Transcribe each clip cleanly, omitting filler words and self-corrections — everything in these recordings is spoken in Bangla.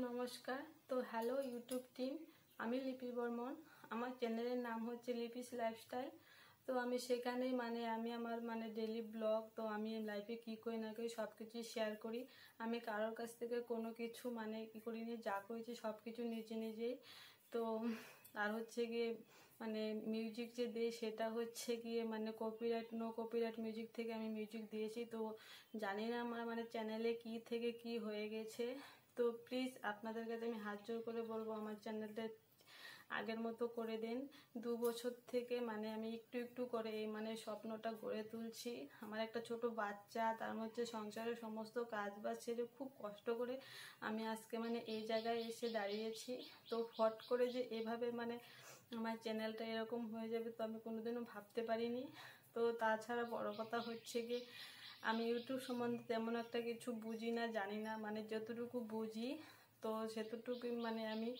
নমস্কার। তো হ্যালো ইউটিউব টিম, আমি লিপি বর্মন। আমার চ্যানেলের নাম হচ্ছে লিপিস লাইফস্টাইল। তো আমি সেখানে আমি আমার ডেলি ব্লগ, তো আমি লাইফে কী করি না করি সব কিছুই শেয়ার করি। আমি কারোর কাছ থেকে কোনো কিছু কী করিনি, যা করেছি সব কিছু নিজে নিজেই। তো আর হচ্ছে গিয়ে মিউজিক যে দিই সেটা হচ্ছে গিয়ে কপিরাইট, নো কপিরাইট মিউজিক থেকে আমি মিউজিক দিয়েছি। তো জানি না আমার চ্যানেলে কি থেকে কি হয়ে গেছে। তো প্লিজ আপনাদের কাছে আমি হাত জোর করে বলবো আমার চ্যানেলটা আগের মতো করে দিন। 2 বছর থেকে আমি একটু একটু করে এই স্বপ্নটা গড়ে তুলছি। আমার একটা ছোট বাচ্চা, তার মধ্যে সংসারের সমস্ত কাজ বাজ ছেড়ে খুব কষ্ট করে আমি আজকে এই জায়গায় এসে দাঁড়িয়েছি। তো ফট করে যে এভাবে আমার চ্যানেলটা এরকম হয়ে যাবে তো আমি কোনোদিনও ভাবতে পারিনি। তো তাছাড়া বড় কথা হচ্ছে কি, আমি ইউটিউব সম্বন্ধে তেমন একটা কিছু বুঝি না, জানি না। যতটুকু বুঝি তো সেতটুকুই আমি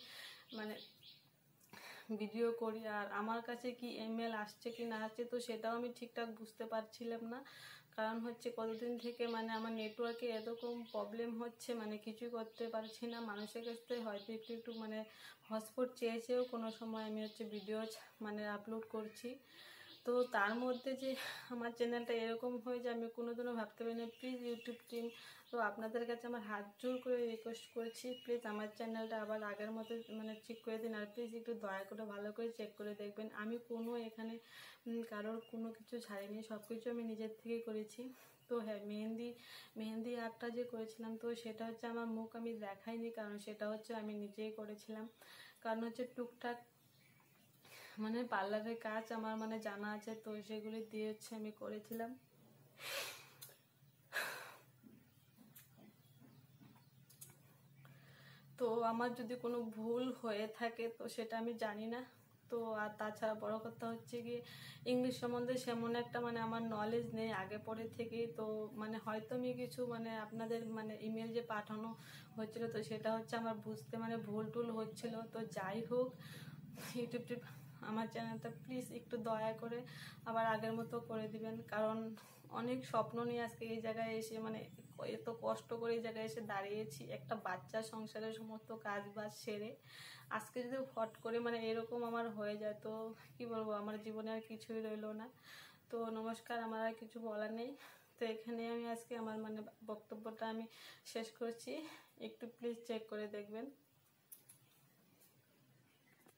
ভিডিও করি। আর আমার কাছে কি ইমেল আসছে কি না আসছে তো সেটাও আমি ঠিকঠাক বুঝতে পারছিলাম না। কারণ হচ্ছে কতদিন থেকে আমার নেটওয়ার্কে এরকম প্রবলেম হচ্ছে, কিছুই করতে পারছি না। মানুষের কাছ থেকে হয়তো একটু একটু হটস্পট চেয়েও কোনো সময় আমি ভিডিও আপলোড করছি। তো তার মধ্যে যে আমার চ্যানেলটা এরকম হয়ে যায় আমি কোনোদিনও ভাবতে পারি না। প্লিজ ইউটিউব টিম, তো আপনাদের কাছে আমার হাত জোর করে রিকোয়েস্ট করছি, প্লিজ আমার চ্যানেলটা আবার আগের মতো ঠিক করে দিন। আর প্লিজ একটু দয়া করে ভালো করে চেক করে দেখবেন। আমি কোনো এখানে কারোর কোনো কিছু ছাড়িনি, সব কিছু আমি নিজের থেকেই করেছি। তো হ্যাঁ, মেহেন্দি আর্টটা যে করেছিলাম তো সেটা হচ্ছে আমার মুখ আমি দেখাইনি, কারণ সেটা হচ্ছে আমি নিজেই করেছিলাম। কারণ হচ্ছে টুকটাক পার্লারের কাজ আমার জানা আছে, তো সেগুলি দিয়ে আমি করেছিলাম। তো আমার যদি কোনো ভুল হয়ে থাকে তো সেটা আমি জানি না। তো আর তাছাড়া বড় কথা হচ্ছে কি, ইংলিশ সম্বন্ধে সেমন একটা আমার নলেজ নেই আগে পরে থেকেই। তো হয়তো আমি কিছু আপনাদের ইমেল যে পাঠানো হচ্ছিল তো সেটা হচ্ছে আমার বুঝতে ভুল টুল হচ্ছিল। তো যাই হোক, ইউটিউব আমার চ্যানেলটা প্লিজ একটু দয়া করে আবার আগের মতো করে দিবেন। কারণ অনেক স্বপ্ন নিয়ে আজকে এই জায়গায় এসে এত কষ্ট করে এই জায়গায় এসে দাঁড়িয়েছি, একটা বাচ্চা সংসারের সমস্ত কাজ বাজ সেরে। আজকে যদি ফট করে এরকম আমার হয়ে যায় তো কি বলবো, আমার জীবনে আর কিছুই রইলো না। তো নমস্কার, আমার আর কিছু বলার নেই। তো এখানে আমি আজকে আমার বক্তব্যটা আমি শেষ করছি। একটু প্লিজ চেক করে দেখবেন।